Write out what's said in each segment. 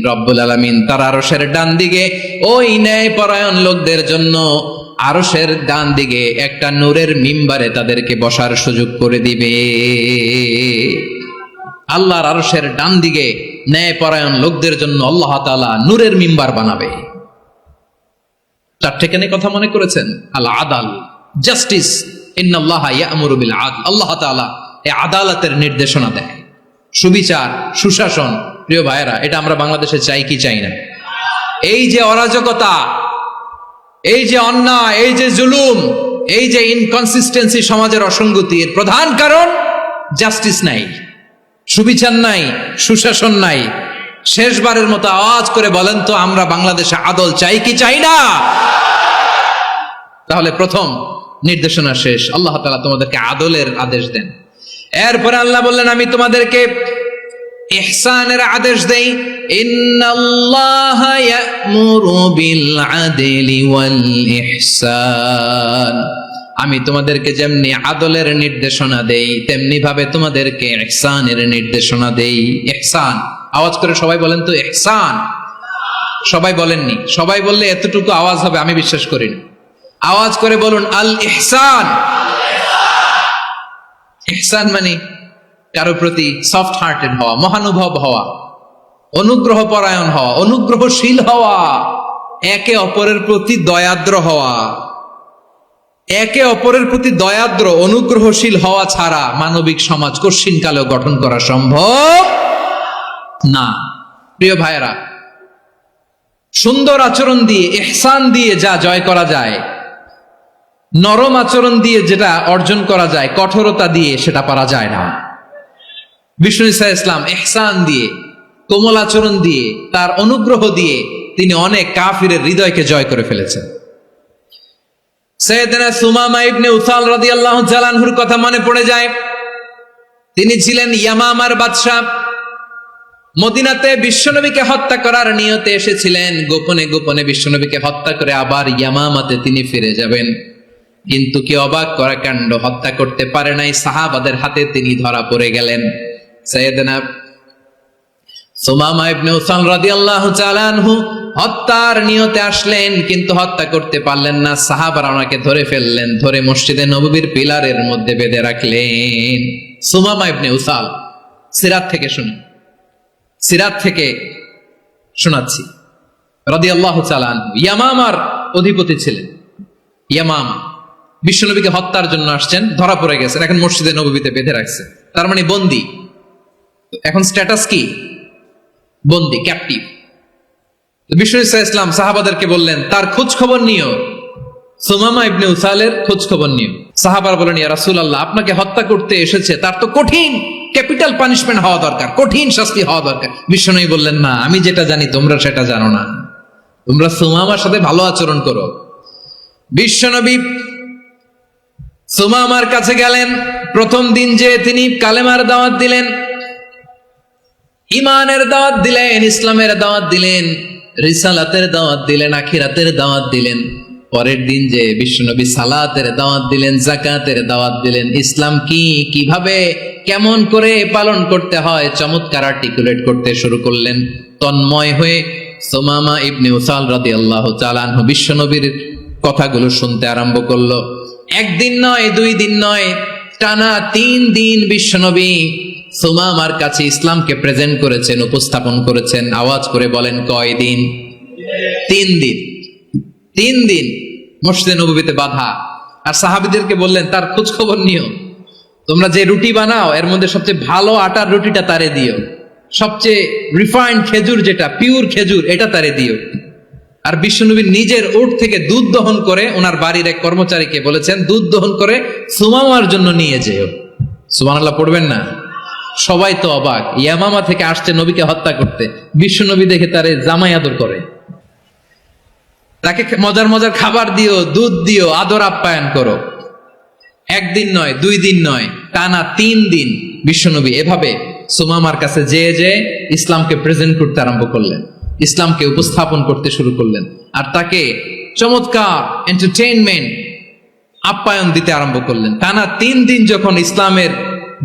রব্বুল আলামিন তার আরশের ডান দিকে ওই ন্যায়পরায়ণ লোকদের জন্য আরশের ডান দিকে একটা নূরের মিম্বারে তাদেরকে বসার সুযোগ করে দিবে। আল্লাহর আরশের ডান দিকে ন্যায়পরায়ণ লোকদের জন্য আল্লাহ তাআলা নূরের মিম্বার বানাবে। চারটেখানে কথা মনে করেছেন? আল আদাল, জাস্টিস, ইন্নাল্লাহা ইয়া'মুরু বিল আদল। আল্লাহ তাআলা এই আদালতের নির্দেশনা দেয়, সুবিচার, সুশাসন। প্রিয় ভাইয়েরা, এটা আমরা বাংলাদেশে চাই কি চাই না? এই যে অরাজকতা, এই যে অন্যায়, এই যে জুলুম, এই যে ইনকনসিস্টেন্সি, সমাজের অসঙ্গতি, এর প্রধান কারণ জাস্টিস নাই, সুবিচার নাই, সুশাসন নাই। শেষবারের মতো আওয়াজ করে বলেন তো, আমরা বাংলাদেশে আদল চাই কি চাই না? তাহলে প্রথম নির্দেশনা শেষ। আল্লাহ তাআলা তোমাদেরকে আদলের আদেশ দেন। এরপরে আল্লাহ বললেন, আমি তোমাদেরকে ইহসানের আদেশ দেই। ইন্নাল্লাহা ইয়া'মুরু বিল আদলি ওয়াল ইহসান। আমি তোমাদেরকে যেমনি আদলের নির্দেশনা দেই, তেমনি ভাবে তোমাদেরকে ইহসানের নির্দেশনা দেই। ইহসান, আওয়াজ করে সবাই বলেন তো ইহসান। সবাই বলেননি? সবাই বললে এতটুকু আওয়াজ হবে আমি বিশ্বাস করি না। আওয়াজ করে বলুন আল ইহসান। ইহসান মানে কারো প্রতি সফট হার্টেড হওয়া, মহানুভব হওয়া, অনুগ্রহ পরায়ণ হওয়া, অনুগ্রহশীল হওয়া, একে অপরের প্রতি দয়াদ্র হওয়া। একে অপরের প্রতি দয়াদ্র, অনুগ্রহশীল হওয়া ছাড়া মানবিক সমাজ কশিনকালেও গঠন করা সম্ভব না। প্রিয় ভাইয়েরা, সুন্দর আচরণ দিয়ে, ইহসান দিয়ে যা জয় করা যায়, নরম আচরণ দিয়ে যেটা অর্জন করা যায়, কঠোরতা দিয়ে সেটা পারা যায় না। বিষ্ণু ঈসা ইসলাম ইহসান দিয়ে, কোমল আচরণ দিয়ে, তার অনুগ্রহ দিয়ে তিনি অনেক কাফিরের হৃদয়কে জয় করে ফেলেছেন। সাইয়েদনা সুমামা ইবনে উসাল রাদিয়াল্লাহু তাআলা আনহুর কথা মনে পড়ে যায়। তিনি ছিলেন ইয়ামামার বাদশা। মদিনাতে বিশ্বনবীকে হত্যা করার নিয়তে এসেছিলেন। গোপনে গোপনে বিশ্বনবীকে হত্যা করে আবার ইয়ামামাতে তিনি ফিরে যাবেন। কিন্তু কি অবাক করা কাণ্ড, হত্যা করতে পারে নাই, সাহাবাদের হাতে তিনি ধরা পড়ে গেলেন। সাইয়েদনা সুমামা ইবনে উসাল রাদিয়াল্লাহু তাআলা আনহু হত্যার নিয়তে আসলেন, কিন্তু হত্যা করতে পারলেন না। সাহাবারা ওনাকে ধরে ফেললেন, ধরে মসজিদে নববীর পিলারের মধ্যে বেঁধে রাখলেন। সুমামা ইবনে উসাল, সিরাত থেকে শুনি, সিরাত থেকে শোনাচ্ছি রাদিয়াল্লাহু তাআলা আনহু। ইয়ামামার অধিপতি ছিলেন। ইয়ামামা বিশ্বনবীকে হত্যার জন্য আসছেন, ধরা পড়ে গেছেন, এখন মসজিদে নববীতে বেঁধে রাখছে, তার মানে বন্দী। এখন স্ট্যাটাস কি? বন্দী, ক্যাপটিভ। বিষ্ণু ঈসা ইসলাম সাহাবাদেরকে বললেন, তার খোঁজ খবর নিও, সুমামা ইবনে উসালের খোঁজ খবর নিও। সাহাবারা বলেন, ইয়া রাসূলুল্লাহ, আপনাকে হত্যা করতে এসেছে, তার তো কঠিন ক্যাপিটাল পানিশমেন্ট হওয়া দরকার, কঠিন শাস্তি হওয়া দরকার। বিশ্বনবী বললেন, না, আমি যেটা জানি তোমরা সেটা জানো না, তোমরা সুমামার সাথে ভালো আচরণ করো। বিশ্বনবী সুমামার কাছে গেলেন। প্রথম দিন যে তিনি কালেমার দাওয়াত দিলেন, ইমানের দাওয়াত দিলেন, ইসলামের দাওয়াত দিলেন, রিসালাতের দাওয়াত দিলেন, আখিরাতের দাওয়াত দিলেন। পরের দিন যে বিশ্বনবী সালাতের দাওয়াত দিলেন, যাকাতের দাওয়াত দিলেন, ইসলাম কি, কিভাবে, কেমন করে পালন করতে হয় চমৎকার আর্টিকুলেট করতে শুরু করলেন। তন্ময় হয়ে সুমামা ইবনে উসাল রাদিয়াল্লাহু তাআলা আনহু বিশ্বনবীর কথাগুলো শুনতে আরম্ভ করলো। একদিন নয়, 2 দিন নয়, টানা 3 দিন বিশ্বনবী সুমামার কাছে ইসলামকে প্রেজেন্ট করেছেন, উপস্থাপন করেছেন। আওয়াজ করে বলেন, কয় দিন? 3 দিন। 3 দিন মসজিদে নববীতে বাঁধা। আর সাহাবীদেরকে বললেন, তার খোঁজ খবর নিও, তোমরা যে রুটি বানাও এর মধ্যে সবচেয়ে ভালো আটার রুটিটা তারে দিও, সবচেয়ে রিফাইন্ড খেজুর, যেটা পিওর খেজুর, এটা তারে দিও। আর বিশ্বনবী নিজের উট থেকে দুধ দহন করে ওনার বাড়ির এক কর্মচারীকে বলেছেন, দুধ দহন করে সুমামার জন্য নিয়ে যেও। সুবহানাল্লাহ পড়বেন না? সবাই তো অবাক, ইয়ামামা থেকে আসছে নবীকে হত্যা করতে, বিশ্বনবী দেখে তারে জামাই আদর করে, তাকে মজার মজার খাবার দিও, দুধ দিও, আদর আপ্যায়ন করো। 1 দিন নয়, 2 দিন নয়, টানা 3 দিন বিশ্বনবী এভাবে সুমামার কাছে যেয়ে ইসলামকে প্রেজেন্ট করতে আরম্ভ করলেন, ইসলামকে উপস্থাপন করতে শুরু করলেন। আর তাকে চমৎকার এন্টারটেইনমেন্ট, আপ্যায়ন দিতে আরম্ভ করলেন। টানা 3 দিন যখন ইসলামের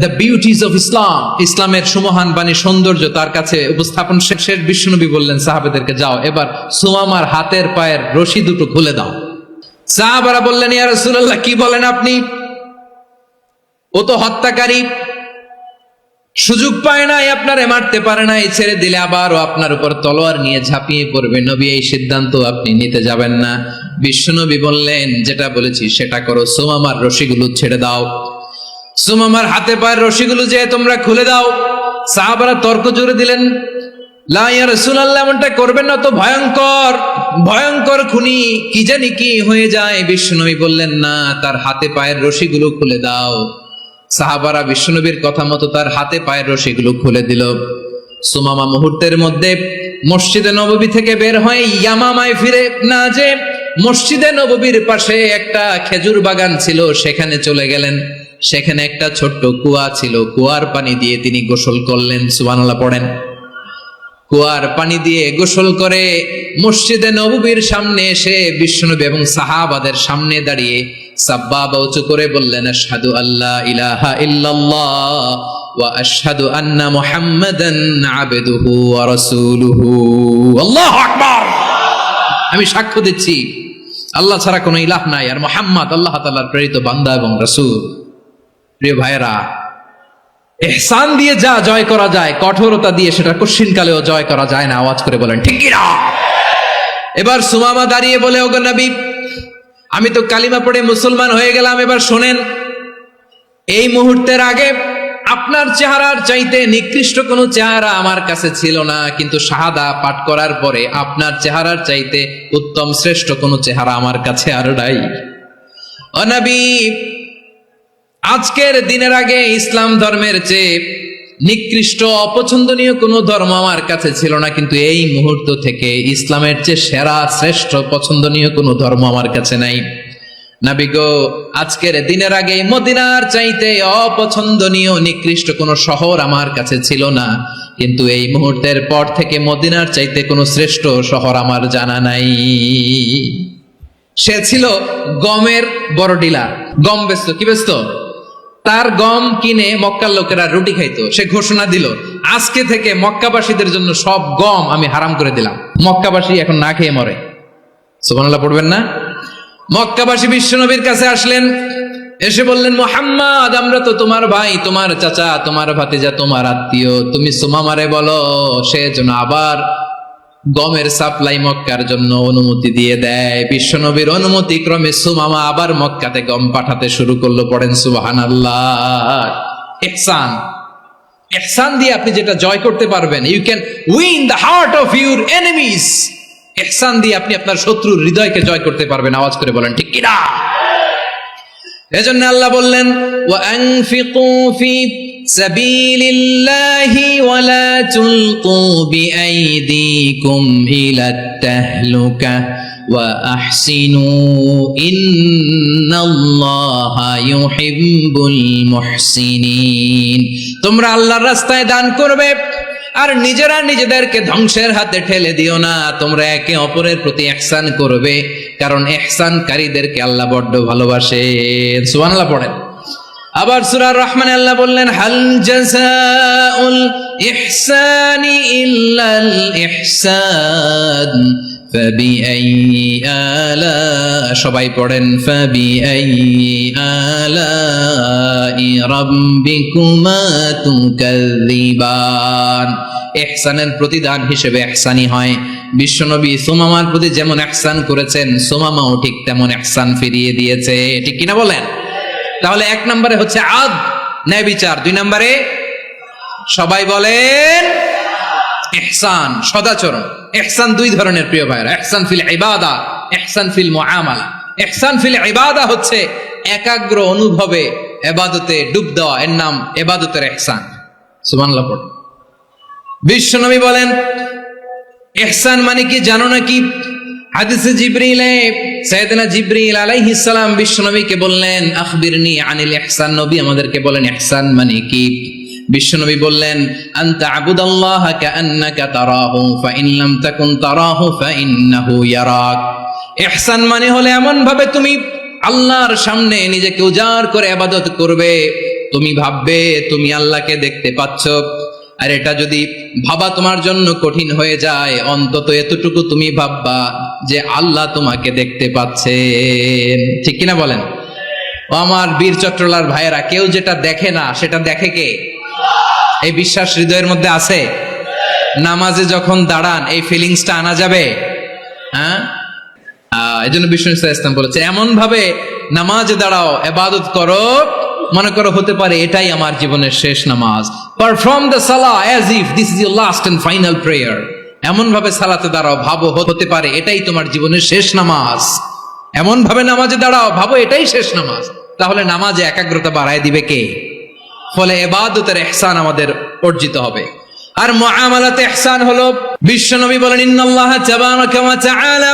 দ্য বিউটিজ অফ ইসলাম, ইসলামের সুমহান বাণী সৌন্দর্য তার কাছে উপস্থাপন শেষ বিশ্বনবী বললেন সাহাবাদেরকে, যাও এবার সুমামার হাতের পায়ের রশি দুটো খুলে দাও। সাহাবারা বললেন, ইয়া রাসূলুল্লাহ, কি বলেন আপনি? ও তো হত্যাকারী, সুযোগ পায় নাই, আপনারে মারতে পারে নাই, ছেড়ে দিলে আবারও আপনার উপর তলোয়ার নিয়ে ঝাঁপিয়ে পড়বে। নবী, এই সিদ্ধান্ত আপনি নিতে যাবেন না। বিশ্বনবী বললেন, যেটা বলেছি সেটা করো, সুমামার রশিগুলো ছেড়ে দাও। সুমামার হাতে পায়ের রশিগুলো যে তোমরা খুলে দাও। সাহাবারা তর্ক জুড়ে দিলেন, লা ইয়া রাসূলুল্লাহ, এমনটা করবেন না, তো ভয়ঙ্কর ভয়ঙ্কর খুনি, কি জানি কি হয়ে যায়। বিশ্বনবী বললেন, না, তার হাতে পায়ের রশিগুলো খুলে দাও। সাহাবারা বিশ্বনবীর কথা মতো তার হাতে পায়ের রশিগুলো খুলে দিল। সুমামা মুহূর্তের মধ্যে মসজিদে নববী থেকে বের হয়ে ইয়ামামায় ফিরে না যে মসজিদে নববীর পাশে একটা খেজুর বাগান ছিল, সেখানে চলে গেলেন। সেখানে একটা ছোট্ট কুয়া ছিল, কুয়ার পানি দিয়ে তিনি গোসল করলেন। সুবহানাল্লাহ পড়েন। কুয়ার পানি দিয়ে গোসল করে মসজিদে নববীর সামনে এসে বিশ্বনবী এবং সাহাবাদের সামনে দাঁড়িয়ে সাব্বাবা উঁচু করে বললেন, আশহাদু আল্লা ইলাহা ইল্লাল্লাহ ওয়া আশহাদু আন্না মুহাম্মাদান আবদুহু ওয়া রাসূলুহু। আল্লাহু আকবার। আমি সাক্ষ্য দিচ্ছি আল্লাহ ছাড়া কোনো ইলাহ নাই, আর মুহাম্মদ আল্লাহ তাআলার প্রেরিত বান্দা এবং রাসূল। প্রিয় ভাইরা, ইহসান দিয়ে যা জয় করা যায়, কঠোরতা দিয়ে সেটা কঠিনকালেও জয় করা যায় না। আওয়াজ করে বলেন ঠিক কি না? এবার সুমামা দাঁড়িয়ে বলে, ওগো নবী, আমি তো কালিমা পড়ে মুসলমান হয়ে গেলাম, এবার শোনেন, এই মুহূর্তের আগে আপনার চেহারার চাইতে নিকৃষ্ট কোনো চেহারা আমার কাছে ছিল না, কিন্তু শাহাদা পাঠ করার পরে আপনার চেহারার চাইতে উত্তম শ্রেষ্ঠ কোনো চেহারা আমার কাছে আর নাই। ও নবী, আজকের দিনের আগে ইসলাম ধর্মের চেয়ে নিকৃষ্ট অপছন্দনীয় কোনো ধর্ম আমার কাছে ছিল না, কিন্তু এই মুহূর্ত থেকে ইসলামের চেয়ে সেরা শ্রেষ্ঠ পছন্দনীয় কোনো ধর্ম আমার কাছে নাই। নবী গো, আজকের দিনের আগে মদিনার চাইতে অপছন্দনীয় নিকৃষ্ট কোনো শহর আমার কাছে ছিল না, কিন্তু এই মুহূর্তের পর থেকে মদিনার চাইতে কোনো শ্রেষ্ঠ শহর আমার জানা নাই। সে ছিল গমের বড় ডিলার, গম বেচতো। কি বেচতো? তার গম কিনে মক্কার লোকেরা রুটি খাইতো। সে ঘোষণা দিল, আজকে থেকে মক্কাবাসীদের জন্য সব গম আমি হারাম করে দিলাম, মক্কাবাসী এখন না খেয়ে মরে। সুবহানাল্লাহ পড়বেন না? মক্কাবাসী বিশ্বনবীর কাছে আসলেন, এসে বললেন, মুহাম্মদ, আমরা তো তোমার ভাই, তোমার চাচা, তোমার ভাতিজা, তোমার আত্মীয়, তুমি সুমামারে বলো সে যেন আবার গমের সাপ্লাই মক্কার জন্য অনুমতি দিয়ে দেয়। বিশ্বনবীর অনুমতি ক্রমে সুমামা আবার মক্কাতে গম পাঠাতে শুরু করলো। পড়েন সুবহানাল্লাহ। ইহসান, ইহসান দিয়ে আপনি যেটা জয় করতে পারবেন, you can win the heart of your enemies. ইহসান দিয়ে আপনি আপনার শত্রুর হৃদয়কে জয় করতে পারবেন। আওয়াজ করে বলেন ঠিক কি না? এজন্য আল্লাহ বললেন, ওয়া আনফিকু ফি সাবিলিল্লাহি ওয়া লা তুলকু বিআইদিকুম ইলাত তাহলুকা ওয়া আহসিনু ইন্নাল্লাহা ইউহিব্বুল মুহসিনিন। তোমরা আল্লাহর রাস্তায় দান করবে আর নিজেরা নিজেদেরকে ধ্বংসের হাতে ঠেলে দিও না। তোমরা একে অপরের প্রতি ইহসান করবে, কারণ ইহসানকারীদেরকে আল্লাহ বড্ড ভালোবাসেন। সুবহানাল্লাহ পড়েন। আবার সূরা রহমানে আল্লাহ বললেন, হাল জাযাউল ইহসানি ইল্লাল ইহসান ফাবিআইয়ি আলা, সবাই পড়েন, ফাবিআইয়ি আলাই রাব্বিকুমা তুকাযযিবান। ইহসানের প্রতিদান হিসেবে ইহসানি হয়। বিশ্বনবী সুমামার প্রতি যেমন ইহসান করেছেন, সুমামাও ঠিক তেমন ইহসান ফিরিয়ে দিয়েছে। ঠিক কিনা বলেন? তাহলে এক নম্বরে হচ্ছে আদ, ন্যায় বিচার। দুই নম্বরে সবাই বলেন ইহসান, সদাচরণ। ইহসান দুই ধরনের প্রিয় ভাইরা, ইহসান ফিল ইবাদা, ইহসান ফিল মুআমালা। ইহসান ফিল ইবাদা হচ্ছে একাগ্র অনুভবে ইবাদতে ডুব দেওয়া, এর নাম ইবাদতের ইহসান। সুবহানাল্লাহ পড়ুন। বিশ্বনবী বলেন ইহসান মানে কি জানো নাকি? হাদিসে জিবরিলে সাইয়েদনা জিবরিল আলাইহিস সালাম বিশ্বনবীকে বললেন, আখবিরনি আনিল ইহসান। নবী আমাদেরকে বলেন ইহসান মানে কি? বিশ্বনবী বললেন, আনতা আবুদাল্লাহা কাআন্নাকা তারাহু ফাইন লাম তাকুন তারাহু ফাইন্নাহু ইয়ারাক। ইহসান মানে হলো এমন ভাবে তুমি আল্লাহর সামনে নিজেকে উজাড় করে ইবাদত করবে, তুমি ভাববে তুমি আল্লাহকে দেখতে পাচ্ছ। আর এটা যদি ভাবা তোমার জন্য কঠিন হয়ে যায়, অন্তত এতটুকু তুমি ভাববা যে আল্লাহ তোমাকে দেখতে পাচ্ছেন। ঠিক কিনা বলেন? ও আমার বীর চট্টলার ভাইয়েরা, কেউ যেটা দেখে না সেটা দেখে কে? এই বিশ্বাস হৃদয়ের মধ্যে আছে? নামাজে যখন দাঁড়ান এই ফিলিংসটা আনা যাবে? হ্যাঁ, এই জন্য বিষ্ণু ইসলাম বলেছে এমন ভাবে নামাজে দাঁড়াও, ইবাদত করো, মনে করো হতে পারে এটাই আমার জীবনের শেষ নামাজ। পারফর্ম দ্য সালাহ as if this is your last and final prayer. এমন ভাবে সালাতে দাঁড়াও, ভাবো হতে পারে এটাই তোমার জীবনের শেষ নামাজ। এমন ভাবে নামাজে দাঁড়াও, ভাবো এটাই শেষ নামাজ। তাহলে নামাজে একাগ্রতা বাড়ায় দিবে কে? ফলে ইবাদতের ইহসান আমাদের অর্জিত হবে। আর মুআমালাতে ইহসান হলো, বিশ্বনবী বলেন ইন্নাল্লাহা তাবারাকা ওয়া তাআলা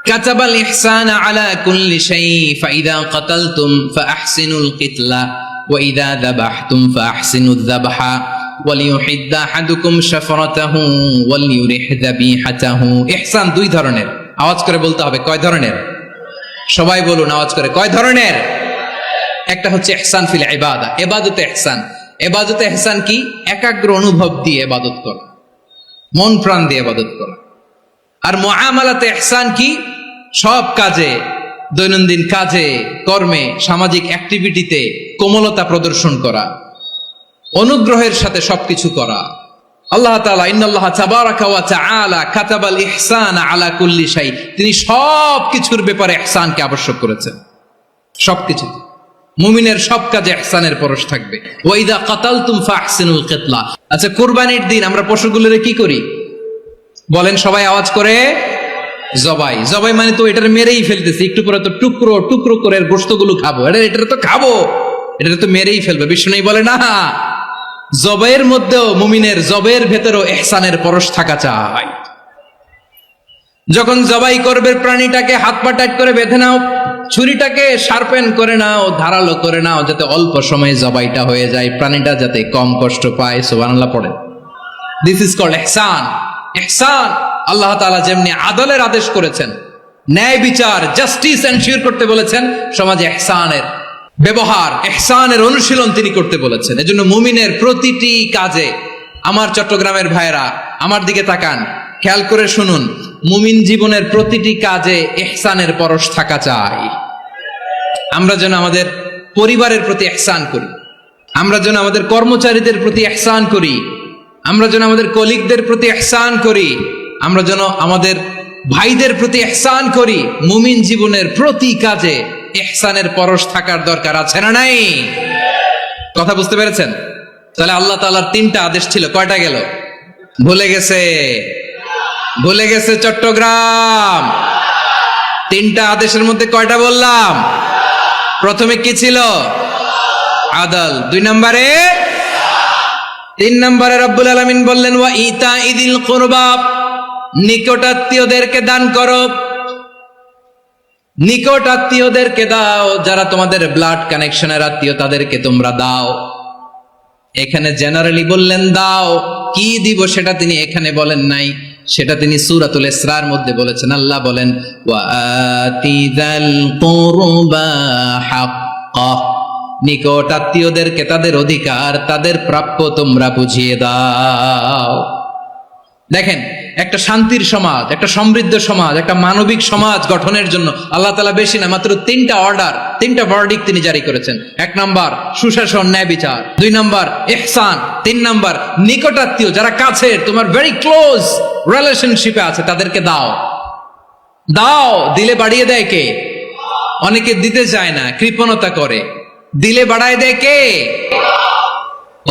কাতাবাল ইহসানা আলা কুল্লি শাই ফাইদা কাতালতুম ফাআহসিনুল কিতলা ওয়া ইযা যাবাহতুম ফাআহসিনুয যাবহা ওয়ালিয়ুহিদ্দা আহাদুকুম শাফরাতাহু ওয়ালিয়ুরিহ যাবিহাতাহু। ইহসান দুই ধরনের, আওয়াজ করে বলতে হবে। কয় ধরনের? সবাই বলুন আওয়াজ করে, কয় ধরনের? একটা হচ্ছে ইহসান ফিল ইবাদা, ইবাদতে ইহসান। ইবাদতে ইহসান কি? একাগ্র অনুভব দিয়ে ইবাদত করা, মন প্রাণ দিয়ে ইবাদত করা। আর মুআমালাতে ইহসান কি? সব কাজে, দৈনন্দিন কাজে, কর্মে, সামাজিক অ্যাক্টিভিটিতে কোমলতা প্রদর্শন করা, অনুগ্রহের সাথে সবকিছু করা। আল্লাহ তাআলা ইন্নাল্লাহা তাবারাকা ওয়া তাআলা কাতাবাল ইহসানা আলা কুল্লি শাই, তিনি সব কিছুর ব্যাপারে ইহসানকে আবশ্যক করেছেন। সবকিছু, মুমিনের সব কাজে ইহসানের পরশ থাকবে। ওয়া ইযা কাতালতুম ফাহসিনুল কিতলা। আচ্ছা, কুরবানির দিন আমরা পশুগুলোরে কি করি বলেন সবাই আওয়াজ করে? জবাই। জবাই মানে তো এটার মেরেই ফেলতেছি, একটু পরে তো টুকরো টুকরো করে গোশতগুলো খাবো, এটা তো খাবো, এটা তো মেরেই ফেলবে। বিষ্ণু বলে না, জবাইয়ের মধ্যেও মুমিনের জবের ভেতরেও ইহসানের পরশ থাকা চাই। যখন জবাই করবে প্রাণীটাকে হাত পা টাইট করে বেঁধে নাও, ছুরিটাকে শার্পেন করে নাও, ধারালো করে নাও, যাতে অল্প সময়ে জবাইটা হয়ে যায়, প্রাণীটা যাতে কম কষ্ট পায়। সুবহানাল্লাহ পড়ে। দিস ইজ কল্ড ইহসান। ইহসান আল্লাহ তাআলা যেমনি আদলের আদেশ করেছেন, ন্যায় বিচার, জাস্টিস এনশিওর করতে বলেছেন, সমাজে ইহসানের ব্যবহার, ইহসানের অনুশীলন তিনি করতে বলেছেন। এজন্য মুমিনের প্রতিটি কাজে, আমার চট্টগ্রামের ভাইরা আমার দিকে তাকান, খেয়াল করে শুনুন, মুমিন জীবনের প্রতিটি কাজে ইহসানের পরশ থাকা চাই। আমরা যেন আমাদের পরিবারের প্রতি ইহসান করি, আমরা যেন আমাদের কর্মচারীদের প্রতি ইহসান করি, আমরা যেন আমাদের কলিগদের প্রতি ইহসান করি, আমরা যেন আমাদের ভাইদের প্রতি ইহসান করি। মুমিন জীবনের প্রতি কাজে ইহসানের পরশ থাকার দরকার আছে না নাই? কথা বুঝতে পেরেছেন? তাহলে আল্লাহ তাআলার তিনটা আদেশ ছিল, কয়টা গেল? ভুলে গেছে, ভুলে গেছে চট্টগ্রাম। তিনটা আদেশের মধ্যে কয়টা বললাম? প্রথমে কি ছিল? আদল। 2 নম্বরে, 3 নম্বরে রব্বুল আলামিন বললেন ওয়া ইতাইদিল কুরবা, নিকট আত্মীয়দেরকে দান করো, নিকট আত্মীয়দেরকে দাও, যারা তোমাদের ব্লাড কানেকশনের আত্মীয় তাদেরকে তোমরা দাও। এখানে জেনারেলি বললেন দাও, কি দিব সেটা তিনি এখানে বলেন নাই, সেটা তিনি সূরাতুল ইসরার মধ্যে বলেছেন। আল্লাহ বলেন ওয়া আতিযাল কুরবা হাক্কা, নিকট আত্মীয়দেরকে তাদের অধিকার, তাদের প্রাপ্য তোমরা বুঝিয়ে দাও। দেখেন, একটা শান্তির সমাজ, একটা সমৃদ্ধ সমাজ, একটা মানবিক সমাজ গঠনের জন্য আল্লাহ তাআলা বেশি না, মাত্র 3টা অর্ডার, 3টা ভার্ডিক্ট তিনি জারি করেছেন। 1 নাম্বার সুশাসন, ন্যায় বিচার। 2 নাম্বার ইহসান। 3 নাম্বার নিকটাত্মীয়, যারা কাছের, তোমার ভেরি ক্লোজ রিলেশনশিপে আছে, তাদেরকে দাও। দাও, দিলে বাড়িয়ে দেয় কে? অনেকে দিতে চায় না, কৃপণতা করে। দিলে বাড়ায় দেয় কে?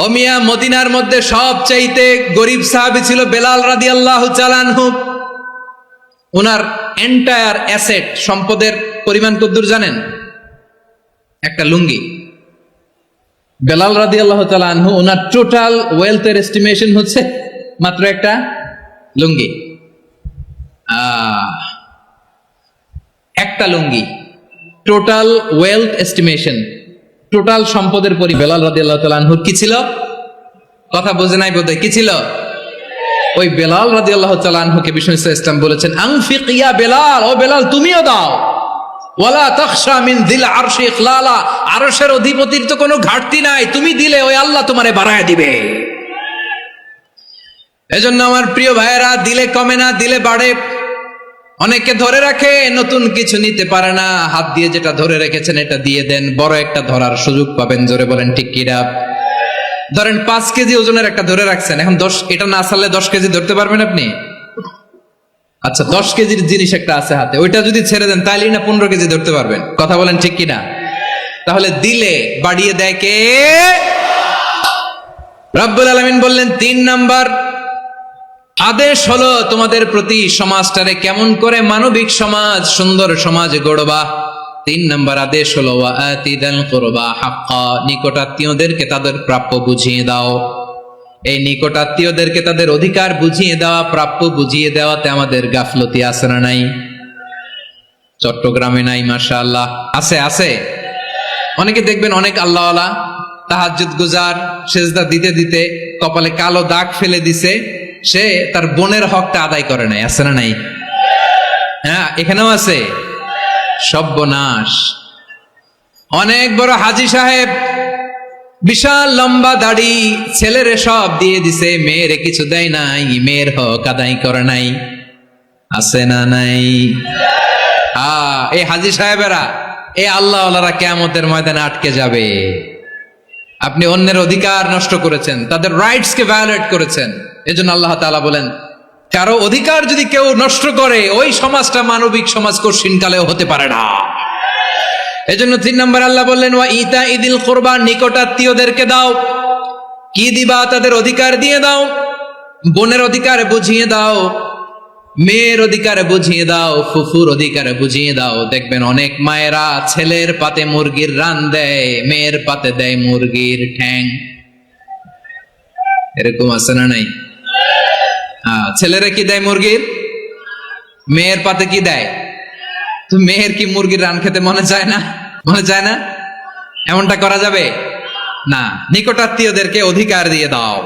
ও মিয়া, মদিনার মধ্যে সবচাইতে গরিব সাহাবী ছিল বেলাল রাদিয়াল্লাহু তাআলা আনহু। ওনার এন্টায়ার অ্যাসেট, সম্পদের পরিমাণ কতদূর জানেন? একটা লুঙ্গি। বেলাল রাদিয়াল্লাহু তাআলা আনহু, ওনার টোটাল ওয়েলথের এস্টিমেশন হচ্ছে মাত্র একটা লুঙ্গি। একটা লুঙ্গি, টোটাল ওয়েলথ এস্টিমেশন, টোটাল সম্পদের পরি বেলাল রাদিয়াল্লাহু তাআলা আনহুর কি ছিল? কথা বোঝে নাই বোধহয়, কি ছিল? ওই বেলাল রাদিয়াল্লাহু তাআলা আনহুকে বিষ্ণু ইসলাম বলেছেন আনফিক ইয়া বেলাল, ও বেলাল তুমিও দাও। ওয়ালা তাখশা মিন যিল আরশি ইখলালা, আরশের অধিপতির তো কোনো ঘাটতি নাই, তুমি দিলে ওই আল্লাহ তোমারে বাড়ায় দিবে। এজন্য আমার প্রিয় ভাইয়েরা, দিলে কমে না, দিলে বাড়ে। অনেকে ধরে রাখে, নতুন কিছু নিতে পারে না, হাত দিয়ে যেটা ধরে রেখেছেন এটা দিয়ে দেন, বড় একটা ধরার সুযোগ পাবেন। জোরে বলেন ঠিক কিনা? ধরেন 5 কেজি ওজনের একটা ধরে রাখছেন, এখন 10, এটা না ছাড়লে 10 কেজি ধরতে পারবেন আপনি? আচ্ছা, 10 কেজির জিনিস একটা আছে হাতে, ওইটা যদি ছেড়ে দেন তাইলে না 15 কেজি ধরতে পারবেন। কথা বলেন ঠিক কিনা? তাহলে দিলে বাড়িয়ে দেয় কে? রব্বুল আলামিন বললেন 3 নাম্বার আদেশ হলো তোমাদের প্রতি সমাজটারে কেমন করে মানবিক সমাজ, সুন্দর সমাজ গড়বা। 3 নাম্বার আদেশ হলো ওয়া আতিদাল কুরবা হাক্কা, নিকটাত্মীয়দেরকে তাদের প্রাপ্য বুঝিয়ে দাও। এই নিকটাত্মীয়দেরকে তাদের অধিকার বুঝিয়ে দেওয়া, প্রাপ্য বুঝিয়ে দেওয়াতে আমাদের গাফলতি আছে না নাই? চট্টগ্রামে নাই? মাশাআল্লাহ আছে, আছে। অনেকে দেখবেন অনেক আল্লাহওয়ালা, তাহাজ্জুদ গুজার, সেজদা দিতে দিতে কপালে কালো দাগ ফেলে দিছে, সে তার বোনের হকটা আদায় করে নাই। আছে না নাই? হ্যাঁ, এখানেও আছে। সর্বনাশ। অনেক বড় হাজী সাহেব, বিশাল লম্বা দাড়ি, ছেলেরে সব দিয়ে দিছে, মেয়েরে কিছু দেয় নাই, মেয়ের হক আদায় করে নাই। আছে না নাই? এই হাজী সাহেবেরা, এই আল্লাহওয়ালারা কিয়ামতের ময়দানে আটকে যাবে। আপনি অন্যের অধিকার নষ্ট করেছেন, তাদের রাইটস কে ভায়োলেট করেছেন। এজন্য আল্লাহ তাআলা বলেন, কারো অধিকার যদি কেউ নষ্ট করে, ওই সমাজটা মানবিক সমাজ কঠিনকালেও হতে পারে না। এজন্য 3 নম্বর আল্লাহ বললেন ওয়া ইতা ইদিল কুরবা, নিকটাত্মীয়দেরকে দাও। কি দিবা? তাদের অধিকার দিয়ে দাও। বোনের অধিকার বুঝিয়ে দাও, মেয়ের অধিকার বুঝিয়ে দাও, ফুফুর অধিকার বুঝিয়ে দাও। দেখবেন অনেক মায়েরা ছেলের পাতে মুরগির রান দেয়, মেয়ের পাতে দেয় মুরগির ঠ্যাং। এরকম আছে না নাই? ছেলেরা কি দেয়? মুরগির। মেয়ের পাতে কি দেয়? তো মেয়ের কি মুরগির রান খেতে মনে চায় না? মনে চায় না? এমনটা করা যাবে না। নিকটাত্মীয়দেরকে অধিকার দিয়ে দাও,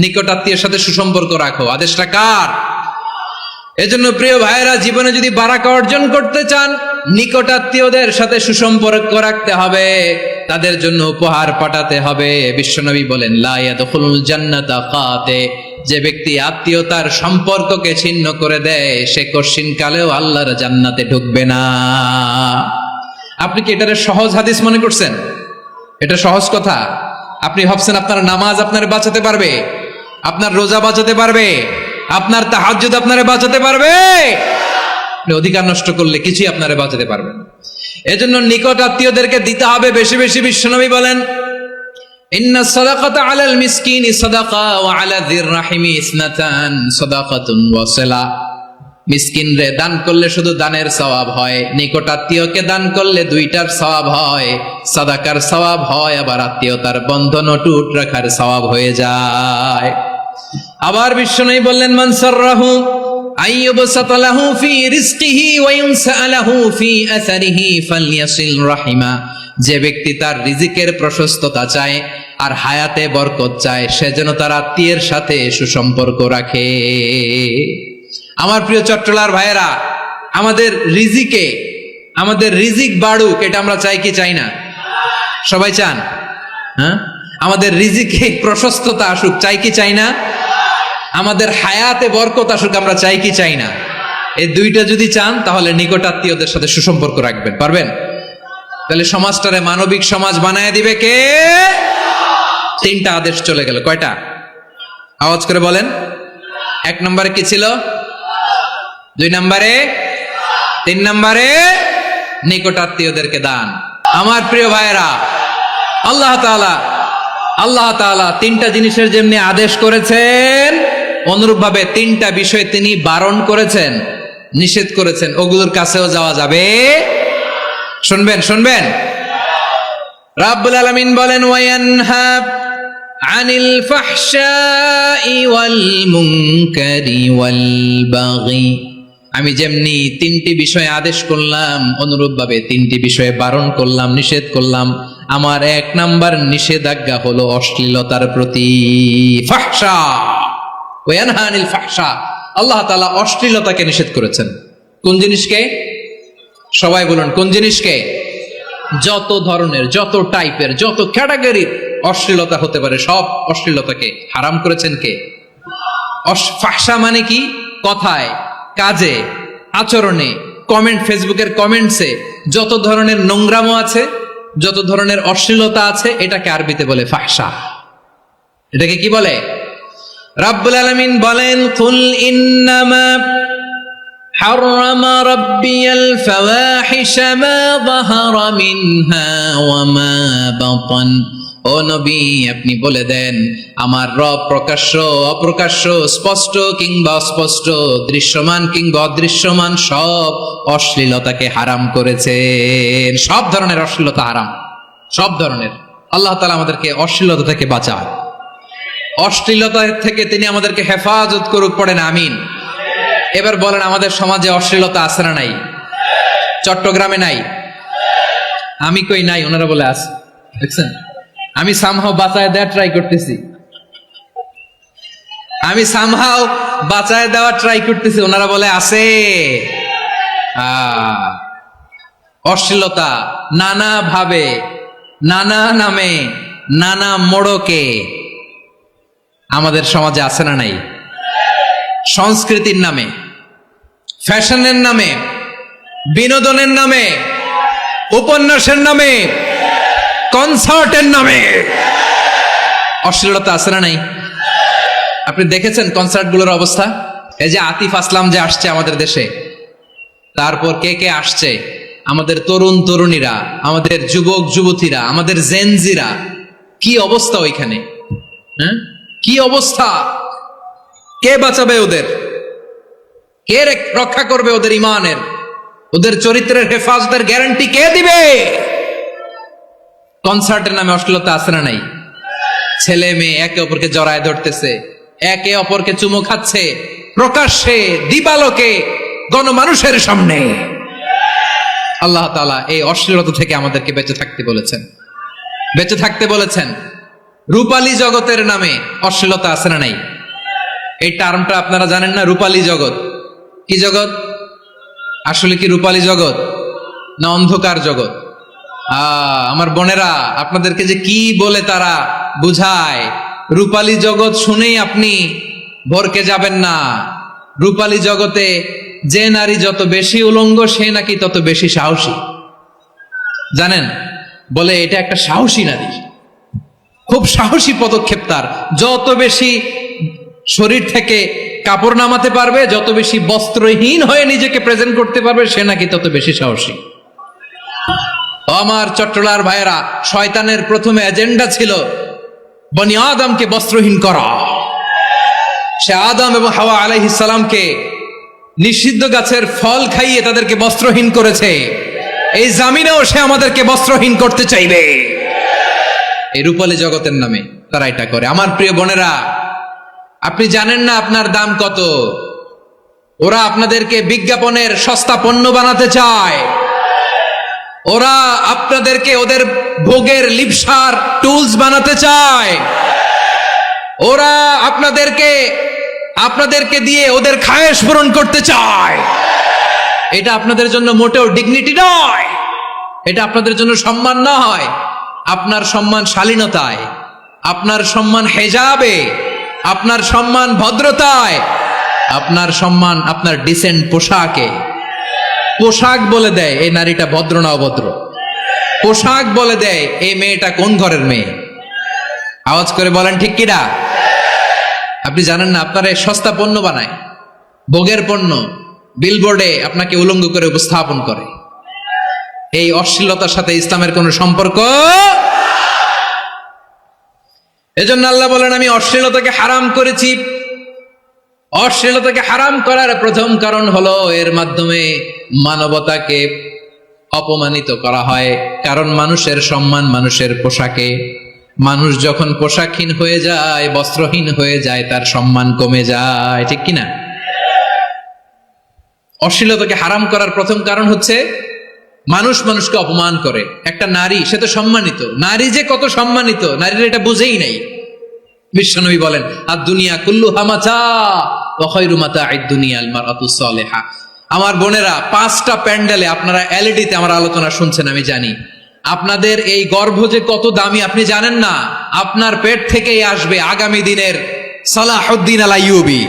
নিকটাত্মীয়ের সাথে সুসম্পর্ক রাখো। আদেশটা কার? এজন্য প্রিয় ভাইয়েরা, জীবনে যদি বারাকা অর্জন করতে চান, নিকটাত্মীয়দের সাথে সুসম্পর্ক রাখতে হবে, তাদের জন্য উপহার পাঠাতে হবে। বিশ্বনবী বলেন লা ইয়াদখুলুল জান্নাতা কাতে, যে ব্যক্তি আত্মীয়তার সম্পর্ককে ছিন্ন করে দেয়, সে কঠিন কালেও আল্লাহর জান্নাতে ঢুকবে না। আপনি কি এটারে সহজ হাদিস মনে করছেন? এটা সহজ কথা? আপনি ভাবছেন আপনার নামাজ আপনারে বাঁচাতে পারবে, আপনার রোজা বাঁচাতে পারবে, আপনার তাহাজ্জুদ আপনারে বাঁচাতে পারবে? আপনি অধিকার নষ্ট করলে কিছুই আপনারে বাঁচাতে পারবে না। এজন্য নিকট আত্মীয়দেরকে দিতে হবে বেশি বেশি। বিশ্বনবী বলেন ইন্না সাদাকাতা আলাল মিসকিনি সাদাকা ওয়া আলা যির রাহিমি ইসনাতান সাদাকাতুন ওয়া সিলা। মিসকিনরে দান করলে শুধু দানের সওয়াব হয়, নিকট আত্মীয়কে দান করলে 2টার সওয়াব হয়, সাদাকার সওয়াব হয়, আবার আত্মীয়তার বন্ধন অটুট রাখার সওয়াব হয়ে যায়। আবার বিশ্বনবী বললেন মান সাররাহু আইয়ুবসাতা লাহু ফি রিজকিহি ওয়া ইউনসা লাহু ফি আসারিহি ফালইয়াসিল রাহিমা, যে ব্যক্তি তার রিজিকের প্রশস্ততা চায় আর হায়াতে বরকত চায়, সে যেন তার আত্মীয়ের সাথে সুসম্পর্ক রাখে। আমার প্রিয় চট্টলার ভাইয়েরা, আমাদের রিজিক বাড়ুক, এটা আমরা চাই কি চাই না? সবাই চান? হ্যাঁ, আমাদের রিজিকে প্রশস্ততা আসুক, চাই কি চাই না? আমাদের হায়াতে বরকত আসুক, আমরা চাই কি চাই না? এই 2টা যদি চান, তাহলে নিকট আত্মীয়দের সাথে সুসম্পর্ক রাখবেন। পারবেন? তাহলে সমাজটারে মানবিক সমাজ বানায় দিবে কে? 3টা আদেশ চলে গেল। কয়টা? আওয়াজ করে বলেন। 1 নম্বরে কি ছিল? 2 নম্বরে? 3 নম্বরে নিকট আত্মীয়দেরকে দান। আমার প্রিয় ভাইয়েরা, আল্লাহ তাআলা 3টা জিনিসের যেমনি আদেশ করেছেন, অনুরূপভাবে 3টা বিষয় তিনি বারণ করেছেন, নিষেধ করেছেন। ওগুলোর কাছেও যাওয়া যাবে। শুনবেন। রাব্বুল আলামিন বলেন ওয়ায়ানহা আনিল ফাহশাই ওয়াল মুনকারি ওয়াল বাগি। আমি যেমনি 3টি বিষয়ে আদেশ করলাম, অনুরূপভাবে 3টি বিষয়ে বারণ করলাম, নিষেধ করলাম। আমার 1 নাম্বার নিষেধাজ্ঞা হলো অশ্লীলতার প্রতি। ফাহশা, ওয়ায়ানহা আনিল ফাহশা, আল্লাহ তাআলা অশ্লীলতাকে নিষেধ করেছেন। কোন জিনিসকে? সবাই বলুন কোন জিনিসকে? যত ধরনের, যত টাইপের, যত ক্যাটাগরির অশ্লীলতা হতে পারে সব অশ্লীলতাকে হারাম করেছেন কে? ফাহশা মানে কি? কথায়, কাজে, আচরণে, কমেন্ট, ফেসবুকের কমেন্টসে যত ধরনের নোংরামো আছে, যত ধরনের অশ্লীলতা আছে, এটাকে আরবিতে বলে ফাহশা। এটাকে কি বলে? রাব্বুল আলামিন বলেন, কুল ইন্নামা হাররামা রাব্বিয়াল ফাওয়াহিশা মা যাহারা মিনহা ওয়া মা বাতান। ও নবী, আপনি বলে দেন, আমার রব প্রকাশ্য, অপ্রকাশ্য, স্পষ্ট কিংবা অস্পষ্ট, দৃশ্যমান কিংবা অদৃশ্যমান সব অশ্লীলতাকে হারাম করেছেন। সব ধরনের অশ্লীলতা হারাম, সব ধরনের। আল্লাহ তাআলা আমাদেরকে অশ্লীলতা থেকে বাঁচান, অশ্লীলতা থেকে তিনি আমাদেরকে হেফাজত করুক, পড়েন আমিন। এবার বলেন, আমাদের সমাজে অশ্লীলতা আছে না নাই? চট্টগ্রামে নাই? আমি কই নাই, ওনারা বলে আছে। দেখছেন, আমি সামহাও বাঁচায় দেওয়া ট্রাই করতেছি, আমি সামহাও বাঁচায় দেওয়া ট্রাই করতেছি, ওনারা বলে আছে। অশ্লীলতা নানা ভাবে, নানা নামে, নানা মোড়কে আমাদের সমাজে আছে না নাই? সংস্কৃতির নামে, ফ্যাশনের নামে, বিনোদনের নামে, উপন্যাসের নামে, কনসার্টের নামে অশ্লীলতা আছে না নাই? আপনি দেখেছেন কনসার্টগুলোর অবস্থা? এই যে আতিফ আসলাম যে আসছে আমাদের দেশে, তারপর কে কে আসছে, আমাদের তরুণ তরুণীরা, আমাদের যুবক যুবতীরা, আমাদের জেনজিরা, কি অবস্থা ওইখানে? হ্যাঁ, কি অবস্থা? কে বাঁচাবে ওদের? কে রক্ষা করবে ওদের ইমানের, ওদের চরিত্রের হেফাজতের গ্যারান্টি কে দিবে? কনসার্টের নামে অশ্লীলতা আছে না নাই? ছেলে মেয়ে একে অপরকে জড়ায় ধরতেছে, একে অপরকে চুমো খাচ্ছে, প্রকাশ্যে, দিবালোকে, গণমানুষের সামনে। আল্লাহ তাআলা এই অশ্লীলতা থেকে আমাদেরকে বেঁচে থাকতে বলেছেন, বেঁচে থাকতে বলেছেন। রূপালী জগতের নামে অশ্লীলতা আছে না নাই? এই টার্মটা আপনারা জানেন না? রূপালী জগৎ কি জগৎ? আসলে কি রূপালী জগৎ না অন্ধকার জগৎ? আমার বোনেরা, আপনাদেরকে যে কি বলে তারা বুঝায়, রূপালী জগৎ শুনেই আপনি ভরকে যাবেন না। রূপালী জগতে যে নারী যত বেশি উলঙ্গ, সে নাকি তত বেশি সাহসী। জানেন, বলে এটা একটা সাহসী নারী, খুব সাহসী পদক্ষেপ তার। যত বেশি শরীর থেকে কাপড় নামাতে পারবে, যত বেশি বস্ত্রহীন হয়ে নিজেকে প্রেজেন্ট করতে পারবে, সে নাকি তত বেশি সাহসী। আমার চট্টলার ভাইয়েরা, শয়তানের প্রথমে এজেন্ডা ছিল বনি আদমকে বস্ত্রহীন করা। সে আদম এবং হাওয়া আলাইহিস সালামকে নিষিদ্ধ গাছের ফল খাইয়ে তাদেরকে বস্ত্রহীন করেছে। এই জামিনেও সে আমাদেরকে বস্ত্রহীন করতে চাইবে। এই রূপালী জগতের নামে তারা এটা করে। আমার প্রিয় বোনেরা, আপনি জানেন না আপনার দাম কত। ওরা আপনাদেরকে বিজ্ঞাপনের সস্তা পণ্য বানাতে চায়। ওরা আপনাদেরকে ওদের ভোগের লিপসার টুলস বানাতে চায়। ওরা আপনাদেরকে দিয়ে ওদের খায়েশ পূরণ করতে চায়। এটা আপনাদের জন্য মোটেও ডিগনিটি নয়, এটা আপনাদের জন্য সম্মান নয়। আপনার সম্মান শালীনতায়, আপনার সম্মান হেজাবে, আপনার সম্মান ভদ্রতায়, আপনার সম্মান আপনার ডিসেন্ট পোশাকে। পোশাক বলে দেয় এই নারীটা ভদ্র না অভদ্র। পোশাক বলে দেয় এই মেয়েটা কোন ঘরের মেয়ে। আওয়াজ করে বলেন ঠিক কিনা? আপনি জানেন না, আপনার এই সস্তা পণ্য বানায়, ভোগের পণ্য, বিলবোর্ডে আপনাকে উলঙ্গ করে উপস্থাপন করে। এই অশ্লীলতার সাথে ইসলামের কোনো সম্পর্ক। এজন্য আল্লাহ বলেন, আমি অশ্লীলতাকে হারাম করেছি। অশ্লীলতাকে হারাম করার প্রথম কারণ হলো এর মাধ্যমে মানবতাকে অপমানিত করা হয়। কারণ মানুষের সম্মান মানুষের পোশাকে। মানুষ যখন পোশাকহীন হয়ে যায়, বস্ত্রহীন হয়ে যায়, তার সম্মান কমে যায়, ঠিক কিনা? অশ্লীলতাকে হারাম করার প্রথম কারণ হচ্ছে মানুষ মানুষকে অপমান করে। একটা নারী, সে তো সম্মানিত, নারী যে কত সম্মানিত নারীরা এটা বুঝেই নাই। বিশ্বনবী বলেন, আদ দুনিয়া কুল্লুহা মাতা ওয়া খায়রু মাতা'আদ দুনিয়া আল মারআতুস সালিহা। আমার বোনেরা, 5টা প্যান্ডেলে আপনারা এলইডিতে আমার আলোচনা শুনছেন, আমি জানি। আপনাদের এই গর্ভ যে কত দামি আপনি জানেন না। আপনার পেট থেকেই আসবে আগামী দিনের সালাহুদ্দিন আল আইয়ুবী।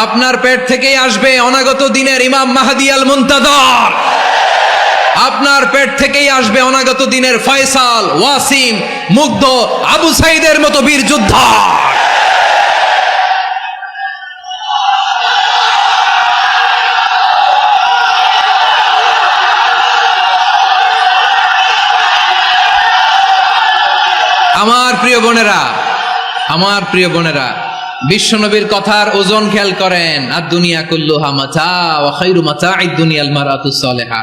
আপনার পেট থেকেই আসবে অনাগত দিনের ইমাম মাহদী আল মুনতাযর। আপনার পেট থেকেই আসবে অনাগত দিনের ফয়সাল, ওয়াসিম, মুগ্ধ, আবু সাইদের মতো বীর যোদ্ধা। আমার প্রিয় বোনেরা, আমার প্রিয় বোনেরা, বিশ্বনবীর কথার ওজন খেয়াল করেন। আর দুনিয়া কুল্লুহা মাতা ওয়া খায়রু মাতা'আদ দুনিয়াল মারাতুস সালিহা।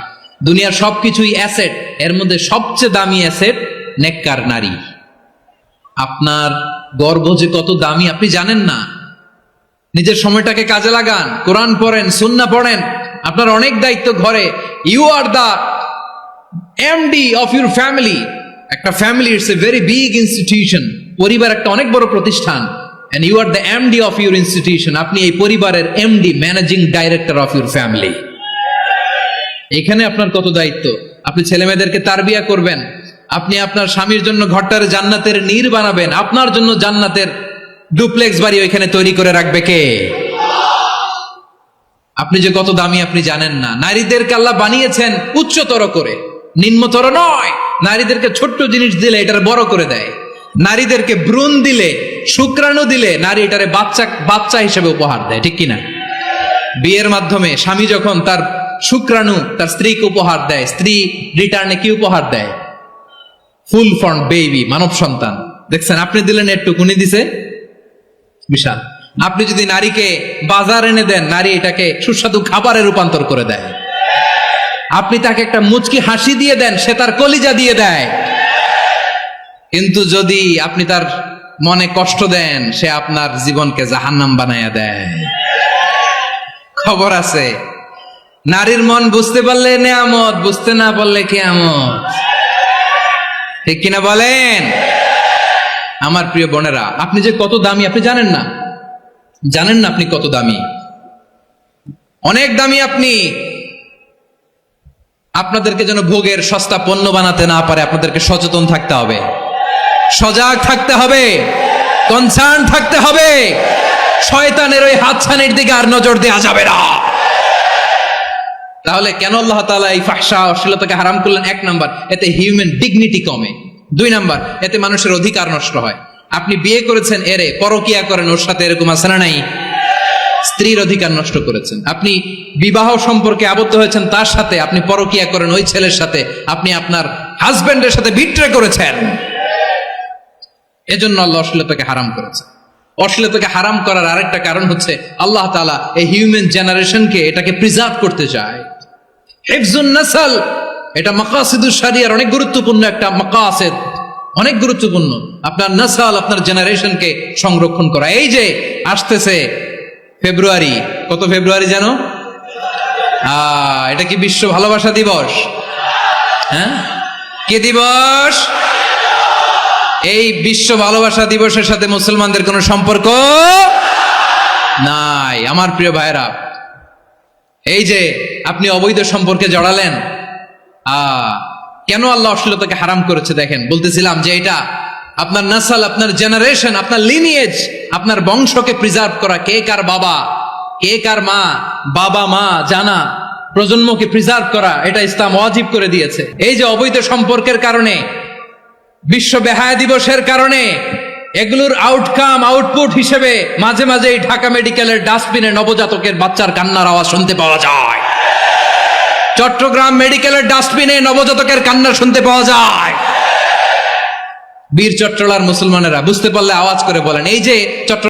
দুনিয়ার সবকিছুই অ্যাসেট, এর মধ্যে সবচেয়ে দামি অ্যাসেট নেককার নারী। আপনার গর্ভ যে কত দামি আপনি জানেন না। নিজের সময়টাকে কাজে লাগান, কোরআন পড়েন, সুন্নাহ পড়েন। আপনার অনেক দায়িত্ব ঘরে। You are the MD of your family. একটা family it's a very big institution. পরিবার একটা অনেক বড় প্রতিষ্ঠান। And you are the MD of your institution. আপনি এই পরিবারের MD, managing director of your family. এখানে আপনার কত দায়িত্ব। আপনি ছেলে মেয়েদেরকে তারবিয়া করবেন। আপনি আপনার স্বামীর জন্য ঘরটার জান্নাতের নীর বানাবেন। আপনার জন্য জান্নাতের ডুপ্লেক্স বাড়ি ওইখানে তৈরি করে রাখবে কে? আপনি যে কত দামি আপনি জানেন না। নারীদেরকে আল্লাহ বানিয়েছেন উচ্চতর করে, নিম্নতর নয়। নারীদেরকে ছোট্ট জিনিস দিলে এটার বড় করে দেয়। নারীদেরকে ভ্রূণ দিলে, শুক্রাণু দিলে নারী এটারে বাচ্চা হিসেবে উপহার দেয়, ঠিক কিনা? বিয়ের মাধ্যমে স্বামী যখন তার শুক্রাণু তার স্ত্রীকে উপহার দেয়, স্ত্রী রিটার্নে কি উপহার দেয়? ফুল ফর্ম বেবি, মানব সন্তান। দেখছেন, আপনি দিলেন একটুকুনি, দিছে বিশাল। আপনি যদি নারীকে বাজার এনে দেন, নারী এটাকে সুস্বাদু খাবারে রূপান্তর করে দেয়। আপনি তাকে একটা মুচকি হাসি দিয়ে দেন, সে তার কলিজা দিয়ে দেয়। কিন্তু যদি আপনি তার মনে কষ্ট দেন, সে আপনার জীবনকে জাহান্নাম বানায়া দেয়। খবর আছে, নারীর মন বুঝতে পারলে নেয়ামত, বুঝতে না পারলে কিয়ামত, ঠিক কিনা বলেন? আমার প্রিয় বোনেরা, আপনি যে কত দামি আপনি জানেন না। জানেন না আপনি কত দামি, অনেক দামি আপনি। আপনাদেরকে যেন ভোগের সস্তা পণ্য বানাতে না পারে, আপনাদেরকে সচেতন থাকতে হবে, সজাগ থাকতে হবে, কনসার্ন থাকতে হবে। শয়তানের ওই হাতছানির দিকে আর নজর দেওয়া যাবে না। তাহলে কেন আল্লাহ তাআলা এই ফাহশা, অশ্লীলতাকে হারাম করলেন? 1 নাম্বার, এতে হিউম্যান ডিগনিটি কমে। 2 নাম্বার, এতে মানুষের অধিকার নষ্ট হয়। আপনি বিয়ে করেছেন, এরে পরকিয়া করেন, ওর সাথে এরকম আছে না নাই? স্ত্রীর অধিকার নষ্ট করেছেন। আপনি বিবাহ সম্পর্কে আবদ্ধ হয়েছেন তার সাথে, আপনি পরকিয়া করেন ওই ছেলের সাথে, আপনি আপনার হাজবেন্ডের সাথে বিট্রে করেছেন। এজন্য আল্লাহ অশ্লীলতাকে হারাম করেছে। অশ্লীলতাকে হারাম করার আরেকটা কারণ হচ্ছে আল্লাহ তাআলা এই হিউম্যান জেনারেশনকে এটাকে প্রিজার্ভ করতে চায়। হিফজুন নাসল, এটা মাকাসিদুশ শরিয়ার অনেক গুরুত্বপূর্ণ একটা মাকাসিদ, অনেক গুরুত্বপূর্ণ। আপনার নাসল, আপনার জেনারেশনকে সংরক্ষণ করা। এই যে আসতেছে ফেব্রুয়ারি, কত ফেব্রুয়ারি জানো? এটা কি বিশ্ব ভালোবাসা দিবস? হ্যাঁ, কি দিবস? এই বিশ্ব ভালোবাসা দিবসের সাথে মুসলমানদের কোনো সম্পর্ক নাই। আমার প্রিয় ভাইরা, এই যে আপনি অবৈধ সম্পর্কে জড়ালেন, কেন আল্লাহ অশ্লীলতাকে হারাম করেছে দেখেন। বলতেছিলাম যে এটা আপনার নাসল, আপনার জেনারেশন, আপনার লিনিয়েজ, আপনার বংশকে প্রিজার্ভ করা। কে কার বাবা, কে কার মা, বাবা মা জানা, প্রজন্মকে প্রিজার্ভ করা, এটা ইসলাম ওয়াজিব করে দিয়েছে। এই যে অবৈধ সম্পর্কের কারণে, বিশ্ব বেহায়া দিবসের কারণে, এগুলোর আউটকাম, আউটপুট হিসেবে মাঝে মাঝে এই ঢাকা মেডিকেলের ডাস্টবিনে নবজাতকের বাচ্চার কান্নার আওয়াজ শুনতে পাওয়া যায়। চট্টগ্রাম মেডিকেলের ডাস্টবিনে নবজাতকের কান্না শুনতে পাওয়া যায়। বীর চট্টলার মুসলমানেরা বুঝতে পারলে আওয়াজ করে বলেন, এই যে চট্টগ্রাম